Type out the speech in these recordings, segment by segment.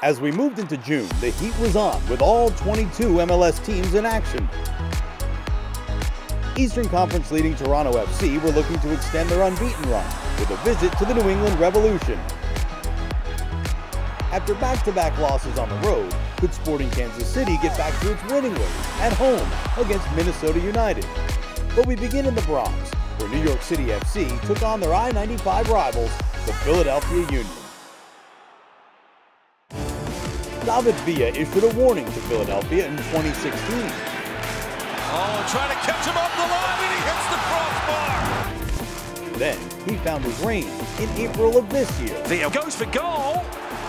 As we moved into June, the heat was on with all 22 MLS teams in action. Eastern Conference leading Toronto FC were looking to extend their unbeaten run with a visit to the New England Revolution. After back-to-back losses on the road, could Sporting Kansas City get back to its winning ways at home against Minnesota United? But we begin in the Bronx, where New York City FC took on their I-95 rivals, the Philadelphia Union. David Villa issued a warning to Philadelphia in 2016. Oh, trying to catch him off the line, and he hits the crossbar. Then he found his range in April of this year. Villa goes for goal.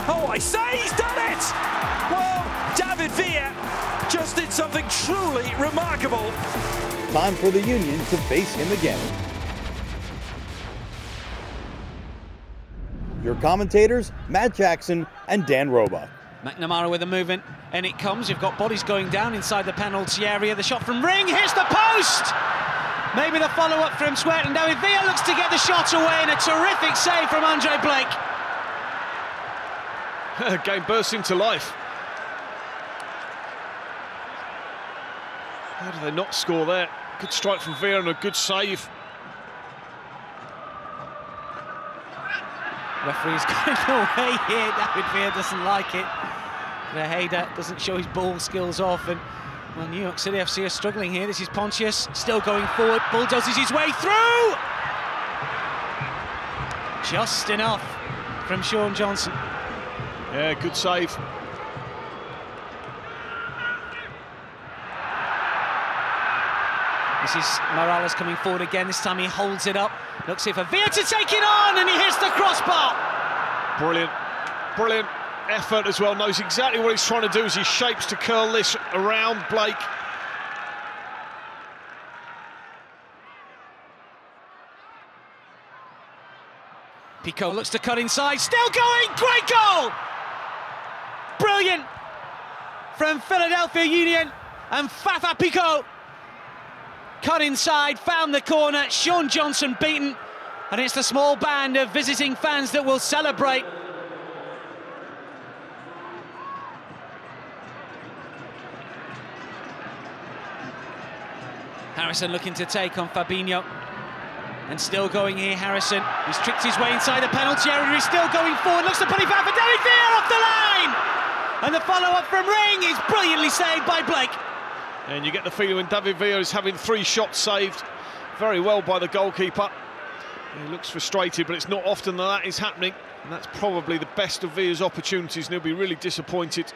Oh, I say he's done it! Well, David Villa just did something truly remarkable. Time for the Union to face him again. Your commentators, Matt Jackson and Dan Roebuck. McNamara with a movement, and it comes. You've got bodies going down inside the penalty area. The shot from Ring hits the post! Maybe the follow-up from Sweat, and David Villa looks to get the shot away, and a terrific save from Andre Blake. Game bursts into life. How do they not score there? Good strike from Villa and a good save. Referee's going away here. David Villa doesn't like it. Grajeda doesn't show his ball skills off, and well, New York City FC are struggling here. This is Pontius still going forward, bulldozes his way through. Just enough from Sean Johnson. Yeah, good save. This is Morales coming forward again. This time he holds it up. Looks here for Villa to take it on, and he hits the crossbar. Brilliant, brilliant effort as well. Knows exactly what he's trying to do as he shapes to curl this around Blake. Pico looks to cut inside, still going, great goal! Brilliant from Philadelphia Union, and Fafa Pico cut inside, found the corner, Sean Johnson beaten, and it's the small band of visiting fans that will celebrate. Harrison looking to take on Fabinho. And still going here, Harrison. He's tricked his way inside the penalty area. He's still going forward. Looks to put it back for David Villa off the line. And the follow-up from Ring is brilliantly saved by Blake. And you get the feeling when David Villa is having 3 shots saved very well by the goalkeeper. He looks frustrated, but it's not often that is happening. And that's probably the best of Villa's opportunities, and he'll be really disappointed.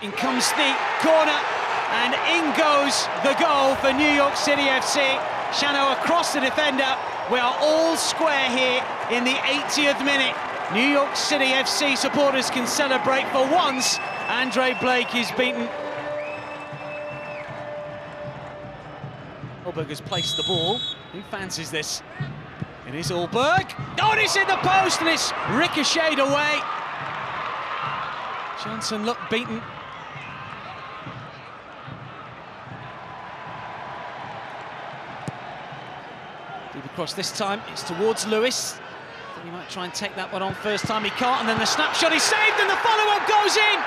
In comes the corner. And in goes the goal for New York City FC. Shano across the defender. We are all square here in the 80th minute. New York City FC supporters can celebrate for once. Andre Blake is beaten. Alberg has placed the ball. Who fancies this? It is Alberg. Oh, and it's in the post, and it's ricocheted away. Johnson looked beaten. Across this time, it's towards Lewis. I think he might try and take that one on first time, he can't, and then the snapshot is saved, and the follow-up goes in.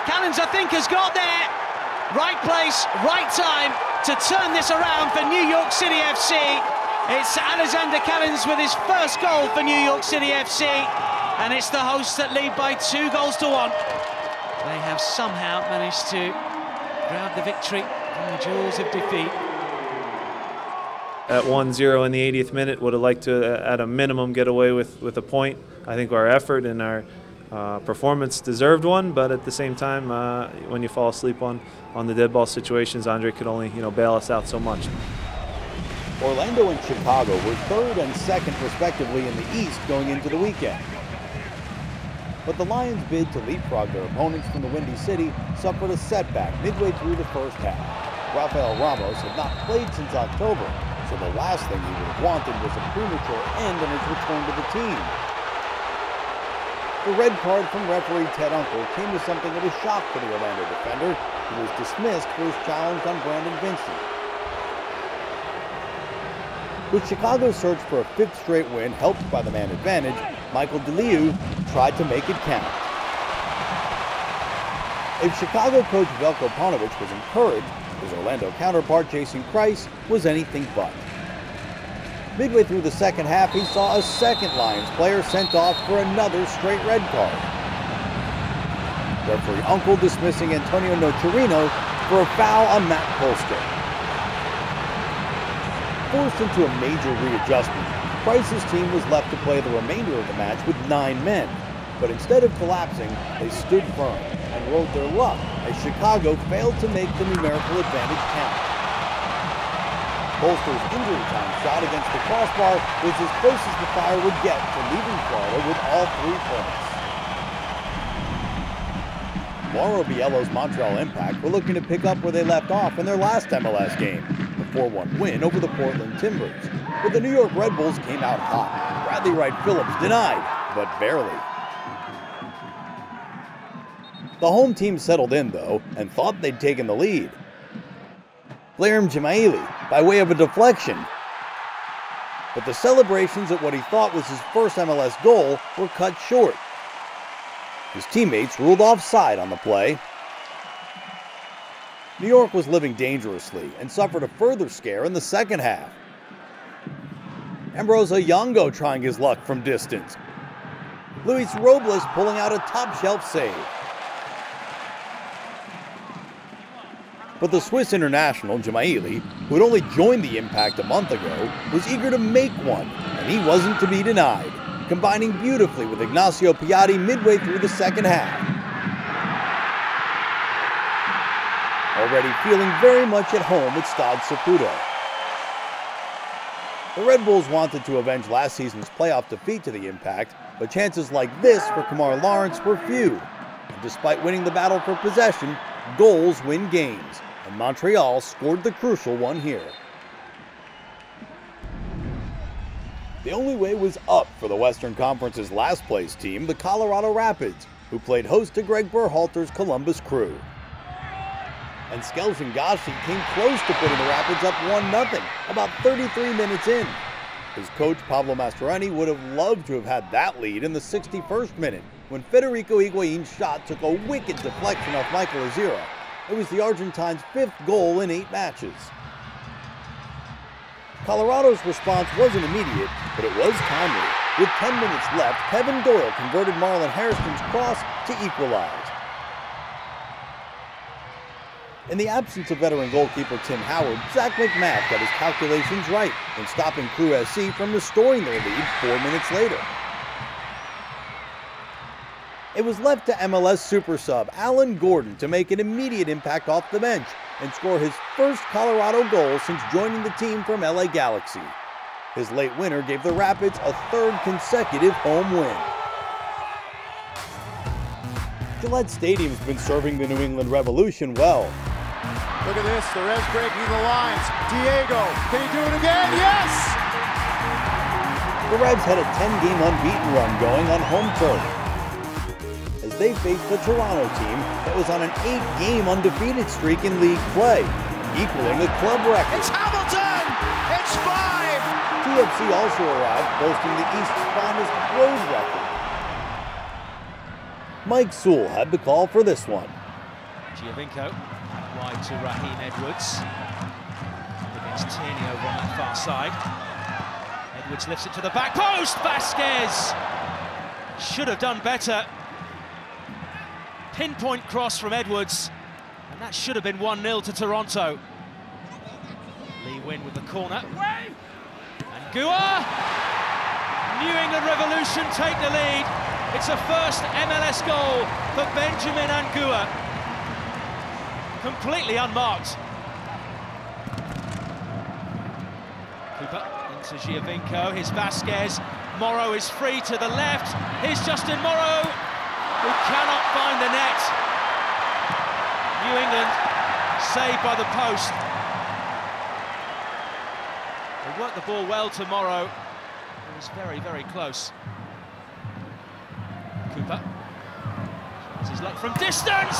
Callens, I think, has got there. Right place, right time to turn this around for New York City FC. It's Alexander Callens with his first goal for New York City FC, and it's the hosts that lead by 2 goals to 1. They have somehow managed to grab the victory from the jaws of defeat. At 1-0 in the 80th minute, would have liked to, at a minimum, get away with a point. I think our effort and our performance deserved one, but at the same time, when you fall asleep on the dead ball situations, Andre could only bail us out so much. Orlando and Chicago were 3rd and 2nd respectively in the East going into the weekend. But the Lions' bid to leapfrog their opponents from the Windy City suffered a setback midway through the first half. Rafael Ramos had not played since October, so the last thing he would have wanted was a premature end on his return to the team. The red card from referee Ted Uncle came as something of a shock for the Orlando defender, who was dismissed for his challenge on Brandon Vincent. With Chicago's search for a 5th straight win helped by the man advantage, Michael DeLiu tried to make it count. If Chicago coach Veljko Paunovic was encouraged, his Orlando counterpart Jason Kreis was anything but. Midway through the second half, he saw a second Lions player sent off for another straight red card. Referee Uncle dismissing Antonio Nocerino for a foul on Matt Polster. Forced into a major readjustment, Kreis's team was left to play the remainder of the match with 9 men. But instead of collapsing, they stood firm and rode their luck as Chicago failed to make the numerical advantage count. Polster's injury time shot against the crossbar was as close as the Fire would get to leaving Florida with all 3 points. Mauro Biello's Montreal Impact were looking to pick up where they left off in their last MLS game, the 4-1 win over the Portland Timbers. But the New York Red Bulls came out hot. Bradley Wright Phillips denied, but barely. The home team settled in, though, and thought they'd taken the lead. Blair Jemaili, by way of a deflection. But the celebrations at what he thought was his first MLS goal were cut short. His teammates ruled offside on the play. New York was living dangerously and suffered a further scare in the second half. Ambrose Oyongo trying his luck from distance. Luis Robles pulling out a top-shelf save. But the Swiss international, Jemaili, who had only joined the Impact a month ago, was eager to make one, and he wasn't to be denied, combining beautifully with Ignacio Piatti midway through the second half. Already feeling very much at home at Stade Saputo. The Red Bulls wanted to avenge last season's playoff defeat to the Impact, but chances like this for Kemar Lawrence were few. And despite winning the battle for possession, goals win games, and Montreal scored the crucial one here. The only way was up for the Western Conference's last place team, the Colorado Rapids, who played host to Greg Berhalter's Columbus Crew. And Skel Shingashi came close to putting the Rapids up 1-0, about 33 minutes in. His coach Pablo Mastroeni would have loved to have had that lead in the 61st minute, when Federico Higuain's shot took a wicked deflection off Michael Azira. It was the Argentines' 5th goal in 8 matches. Colorado's response wasn't immediate, but it was timely. With 10 minutes left, Kevin Doyle converted Marlon Hairston's cross to equalize. In the absence of veteran goalkeeper Tim Howard, Zach McMath got his calculations right in stopping Crew SC from restoring their lead 4 minutes later. It was left to MLS super sub Alan Gordon to make an immediate impact off the bench and score his first Colorado goal since joining the team from LA Galaxy. His late winner gave the Rapids a 3rd consecutive home win. Gillette Stadium's been serving the New England Revolution well. Look at this, the Reds breaking the lines. Diego, can he do it again? Yes! The Reds had a 10-game unbeaten run going on home turf as they faced the Toronto team that was on an 8-game undefeated streak in league play, equaling a club record. It's Hamilton! It's 5! TFC also arrived, boasting the East's finest road record. Mike Sewell had the call for this one. Giovinco wide to Raheem Edwards. Against Tierney over on that far side. Edwards lifts it to the back post. Vasquez should have done better. Pinpoint cross from Edwards, and that should have been 1-0 to Toronto. Lee Wynn with the corner. And Gua! New England Revolution take the lead. It's a first MLS goal for Benjamin Angua. Completely unmarked. Cooper into Giovinco, here's Vasquez. Morrow is free to the left. Here's Justin Morrow, who cannot find the net. New England saved by the post. They worked the ball well to Morrow. It was very, very close. Cooper tries his luck from distance.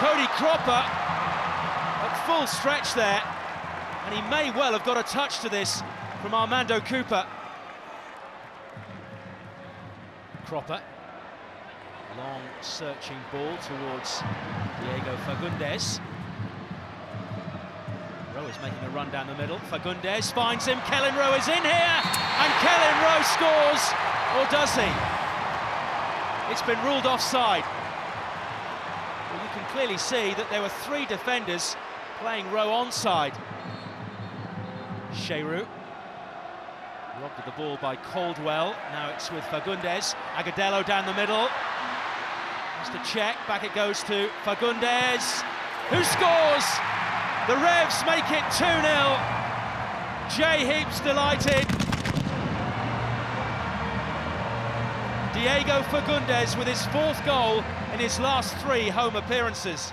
Cody Cropper at full stretch there. And he may well have got a touch to this from Armando Cooper. Cropper. Long searching ball towards Diego Fagundes. Rowe is making a run down the middle. Fagundes finds him. Kellen Rowe is in here, and Kellen Rowe scores, or does he? It's been ruled offside. Well, you can clearly see that there were 3 defenders playing Rowe onside. Sheru. Robbed of the ball by Caldwell. Now it's with Fagundes. Agudelo down the middle. Just a check. Back it goes to Fagundes, who scores. The Revs make it 2-0. Jay Heaps delighted. Diego Fagundes with his 4th goal in his last 3 home appearances.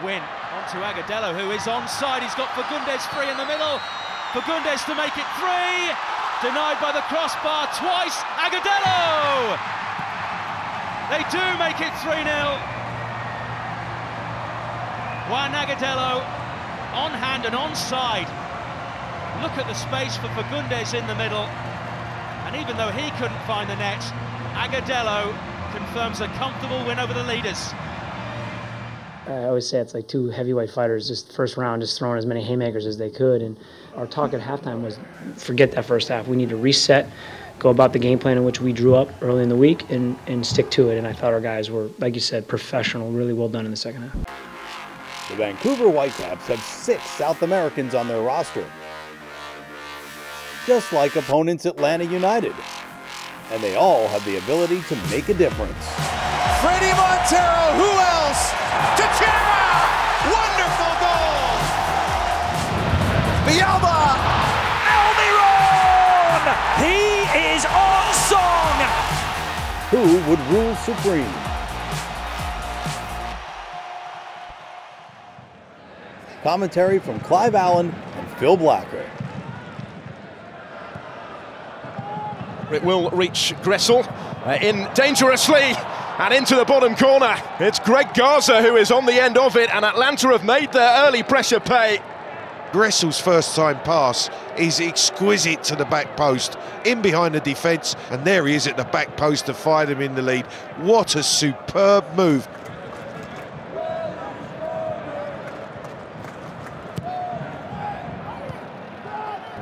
Win onto Agudelo, who is onside. He's got Fagundes free in the middle. Fagundes to make it 3. Denied by the crossbar twice. Agudelo! They do make it 3-0. Juan Agudelo on hand and onside. Look at the space for Fagundes in the middle. And even though he couldn't find the net, Agudelo confirms a comfortable win over the leaders. I always say it's like 2 heavyweight fighters, just first round, just throwing as many haymakers as they could. And our talk at halftime was, forget that first half. We need to reset, go about the game plan in which we drew up early in the week and stick to it. And I thought our guys were, like you said, professional, really well done in the second half. The Vancouver Whitecaps have 6 South Americans on their roster, just like opponents Atlanta United. And they all have the ability to make a difference. Freddie Montero, who else? Teixeira! Wonderful goal! Villalba! Almiron! He is on song! Who would rule supreme? Commentary from Clive Allen and Phil Blacker. It will reach Gressel in dangerously and into the bottom corner. It's Greg Garza who is on the end of it, and Atlanta have made their early pressure pay. Gressel's first time pass is exquisite to the back post, in behind the defence, and there he is at the back post to fire them in the lead. What a superb move.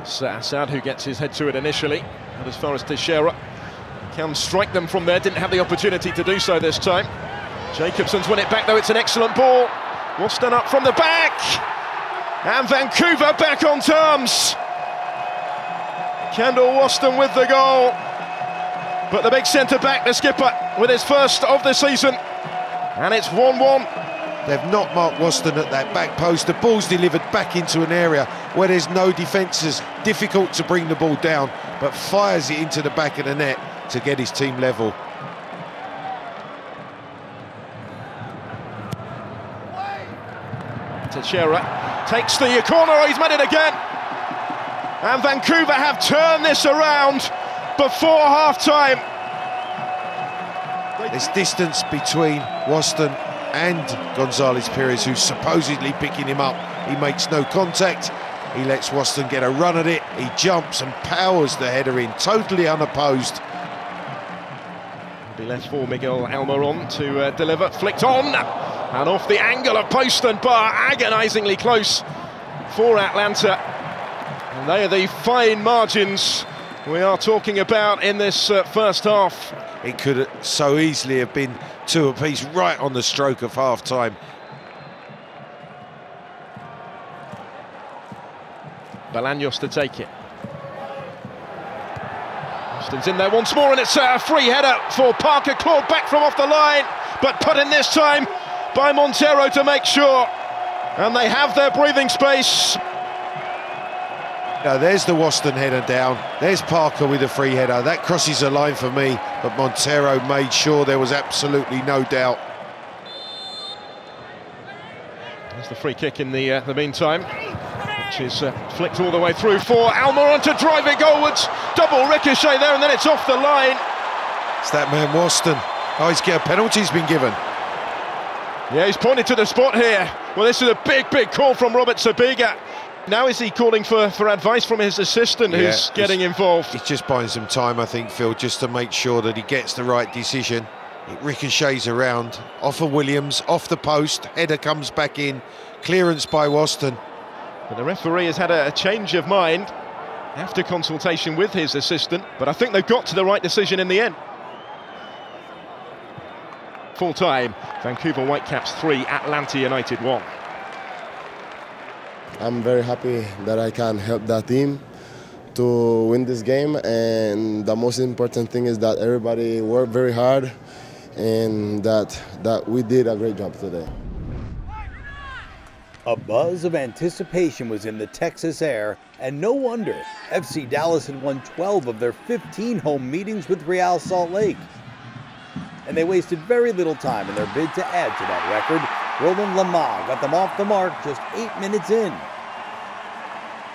It's Assad who gets his head to it initially, but as far as Teixeira can strike them from there, didn't have the opportunity to do so this time. Jacobson's won it back though, it's an excellent ball. Waston up from the back, and Vancouver back on terms. Kendall Waston with the goal, but the big centre-back, the skipper, with his first of the season, and it's 1-1. They've not marked Waston at that back post. The ball's delivered back into an area where there's no defences. Difficult to bring the ball down, but fires it into the back of the net to get his team level. Teixeira takes the corner, he's made it again. And Vancouver have turned this around before half-time. There's distance between Waston and Gonzalez Perez, who's supposedly picking him up. He makes no contact. He lets Waston get a run at it. He jumps and powers the header in, totally unopposed. Be left for Miguel Almiron to deliver, flicked on, and off the angle of post and bar, agonisingly close for Atlanta. And they are the fine margins we are talking about in this first half. It could so easily have been 2 apiece right on the stroke of half-time. Bolaños to take it. Austin's in there once more, and it's a free header for Parker, clawed back from off the line, but put in this time by Montero to make sure. And they have their breathing space. Now, there's the Waston header down. There's Parker with a free header. That crosses the line for me, but Montero made sure there was absolutely no doubt. There's the free kick in the meantime, which is flicked all the way through for Almiron to drive it goalwards. Double ricochet there, and then it's off the line. It's that man Waston. Oh, he's got a penalty, he's been given. Yeah, he's pointed to the spot here. Well, this is a big call from Robert Sabiga. Now is he calling for advice from his assistant, who's getting involved? He's just buying some time, I think, Phil, just to make sure that he gets the right decision. It ricochets around, off of Williams, off the post, header comes back in, clearance by Waston. But the referee has had a change of mind after consultation with his assistant, but I think they've got to the right decision in the end. Full time, Vancouver Whitecaps 3, Atlanta United 1. I'm very happy that I can help that team to win this game, and the most important thing is that everybody worked very hard and that we did a great job today. A buzz of anticipation was in the Texas air, and no wonder. FC Dallas had won 12 of their 15 home meetings with Real Salt Lake. And they wasted very little time in their bid to add to that record. Roland Lamah got them off the mark just 8 minutes in.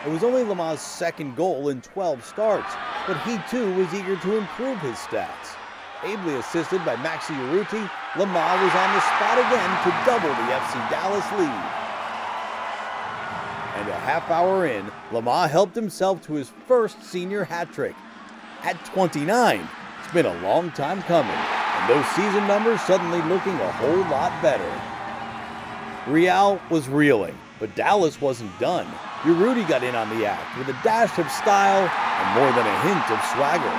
It was only Lamah's second goal in 12 starts, but he too was eager to improve his stats. Ably assisted by Maxi Urruti, Lamah was on the spot again to double the FC Dallas lead. And a half hour in, Lamah helped himself to his first senior hat trick. At 29, it's been a long time coming, and those season numbers suddenly looking a whole lot better. Real was reeling, but Dallas wasn't done. Urruti got in on the act with a dash of style and more than a hint of swagger.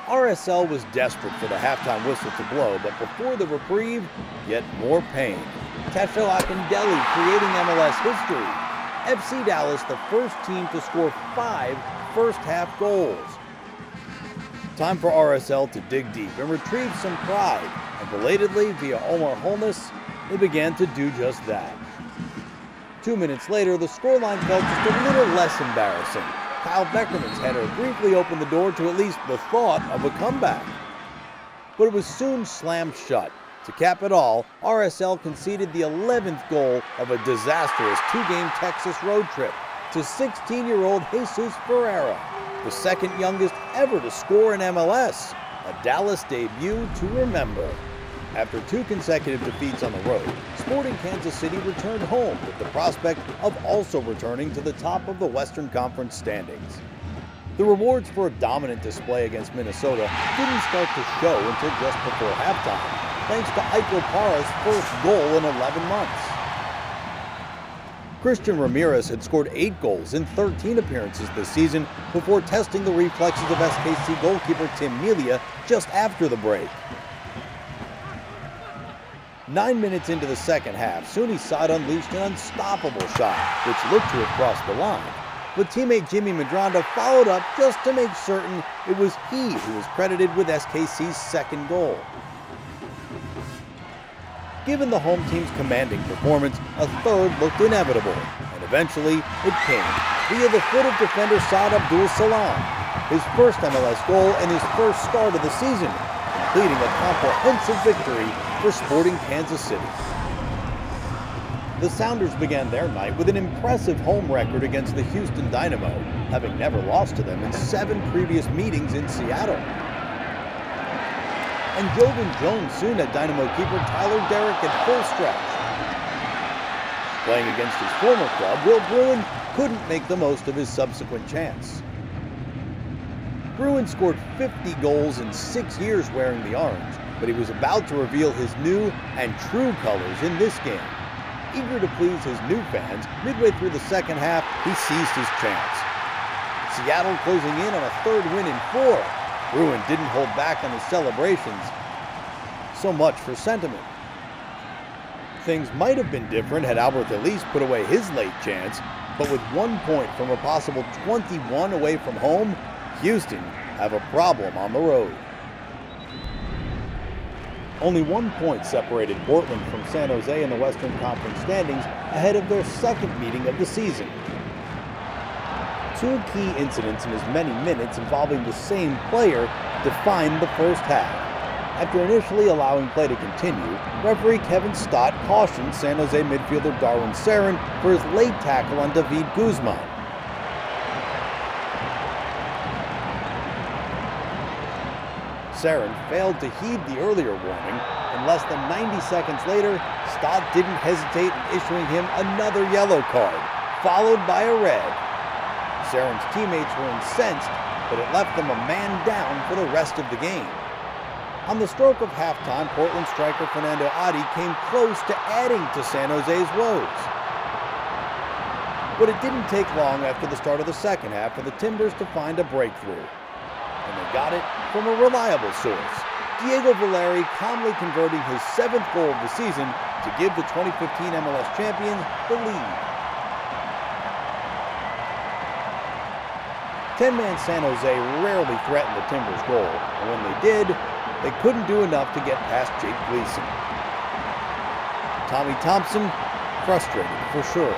RSL was desperate for the halftime whistle to blow, but before the reprieve, yet more pain. Tesho Akindele creating MLS history. FC Dallas, the first team to score 5 first-half goals. Time for RSL to dig deep and retrieve some pride, and belatedly, via Omar Holness, they began to do just that. 2 minutes later, the scoreline felt just a little less embarrassing. Kyle Beckerman's header briefly opened the door to at least the thought of a comeback. But it was soon slammed shut. To cap it all, RSL conceded the 11th goal of a disastrous 2-game Texas road trip to 16-year-old Jesus Ferreira, the second youngest ever to score in MLS, a Dallas debut to remember. After 2 consecutive defeats on the road, Sporting Kansas City returned home with the prospect of also returning to the top of the Western Conference standings. The rewards for a dominant display against Minnesota didn't start to show until just before halftime, thanks to Iko Para's first goal in 11 months. Christian Ramirez had scored 8 goals in 13 appearances this season before testing the reflexes of SKC goalkeeper Tim Melia just after the break. 9 minutes into the second half, Sooney Saad unleashed an unstoppable shot, which looked to have crossed the line. But teammate Jimmy Medranda followed up just to make certain it was he who was credited with SKC's second goal. Given the home team's commanding performance, a third looked inevitable, and eventually it came, via the foot of defender Saad Abdul Salam, his first MLS goal and his first start of the season, completing a comprehensive victory for Sporting Kansas City. The Sounders began their night with an impressive home record against the Houston Dynamo, having never lost to them in 7 previous meetings in Seattle. And Jovan Jones soon had Dynamo keeper Tyler Derrick at full stretch. Playing against his former club, Will Bruin couldn't make the most of his subsequent chance. Bruin scored 50 goals in 6 years wearing the orange, but he was about to reveal his new and true colors in this game. Eager to please his new fans, midway through the second half, he seized his chance. Seattle closing in on a 3rd win in 4. Bruin didn't hold back on his celebrations. So much for sentiment. Things might have been different had Albert Elise put away his late chance, but with 1 point from a possible 21 away from home, Houston have a problem on the road. Only 1 point separated Portland from San Jose in the Western Conference standings ahead of their second meeting of the season. 2 key incidents in as many minutes involving the same player defined the first half. After initially allowing play to continue, referee Kevin Stott cautioned San Jose midfielder Darwin Sarin for his late tackle on David Guzman. Sarin failed to heed the earlier warning and less than 90 seconds later, Stott didn't hesitate in issuing him another yellow card, followed by a red. Saren's teammates were incensed, but it left them a man down for the rest of the game. On the stroke of halftime, Portland striker Fernando Adi came close to adding to San Jose's woes. But it didn't take long after the start of the second half for the Timbers to find a breakthrough. And they got it from a reliable source. Diego Valeri calmly converting his 7th goal of the season to give the 2015 MLS champions the lead. 10-man San Jose rarely threatened the Timbers' goal, and when they did, they couldn't do enough to get past Jake Gleason. Tommy Thompson, frustrated for sure.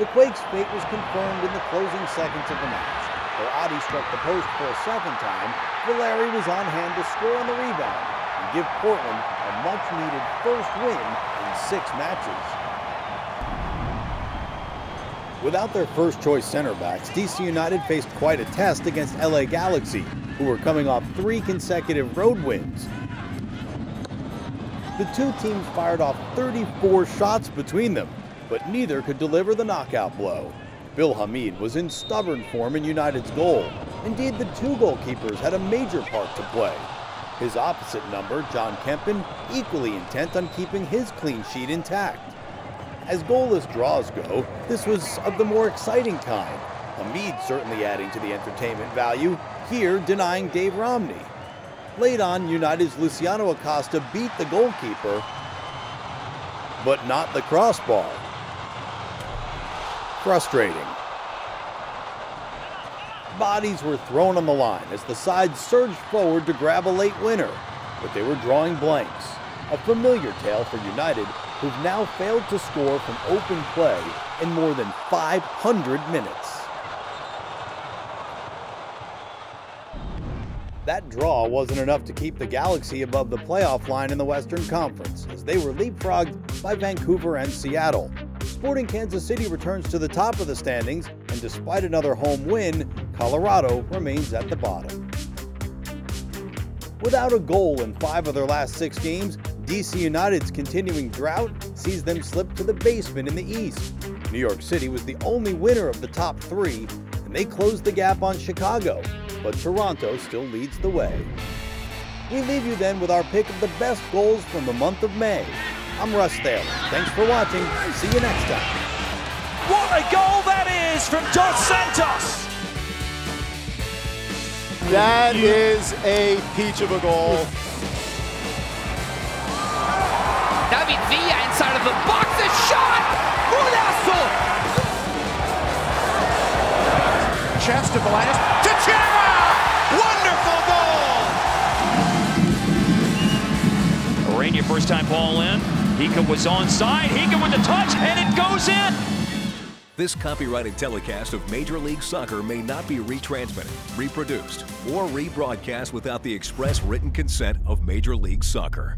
The Quakes' fate was confirmed in the closing seconds of the match. Where Adi struck the post for a second time, Valeri was on hand to score on the rebound and give Portland a much-needed first win in 6 matches. Without their first-choice center backs, DC United faced quite a test against LA Galaxy, who were coming off 3 consecutive road wins. The two teams fired off 34 shots between them, but neither could deliver the knockout blow. Bill Hamid was in stubborn form in United's goal. Indeed, the 2 goalkeepers had a major part to play. His opposite number, John Kempen, equally intent on keeping his clean sheet intact. As goalless draws go, this was of the more exciting kind. Hamid certainly adding to the entertainment value, here denying Dave Romney. Late on, United's Luciano Acosta beat the goalkeeper, but not the crossbar. Frustrating. Bodies were thrown on the line as the side surged forward to grab a late winner, but they were drawing blanks. A familiar tale for United, who've now failed to score from open play in more than 500 minutes. That draw wasn't enough to keep the Galaxy above the playoff line in the Western Conference, as they were leapfrogged by Vancouver and Seattle. Sporting Kansas City returns to the top of the standings, and despite another home win, Colorado remains at the bottom. Without a goal in 5 of their last 6 games, DC United's continuing drought sees them slip to the basement in the East. New York City was the only winner of the top 3, and they closed the gap on Chicago, but Toronto still leads the way. We leave you then with our pick of the best goals from the month of May. I'm Russ Thaler. Thanks for watching. See you next time. What a goal that is from Dos Santos! That is a peach of a goal. David Villa inside of the box, a shot! Golazo! Chance to Bolaños. To Chama! Wonderful goal! Urania first time ball in. Hika was onside. Hika with the touch, and it goes in. This copyrighted telecast of Major League Soccer may not be retransmitted, reproduced, or rebroadcast without the express written consent of Major League Soccer.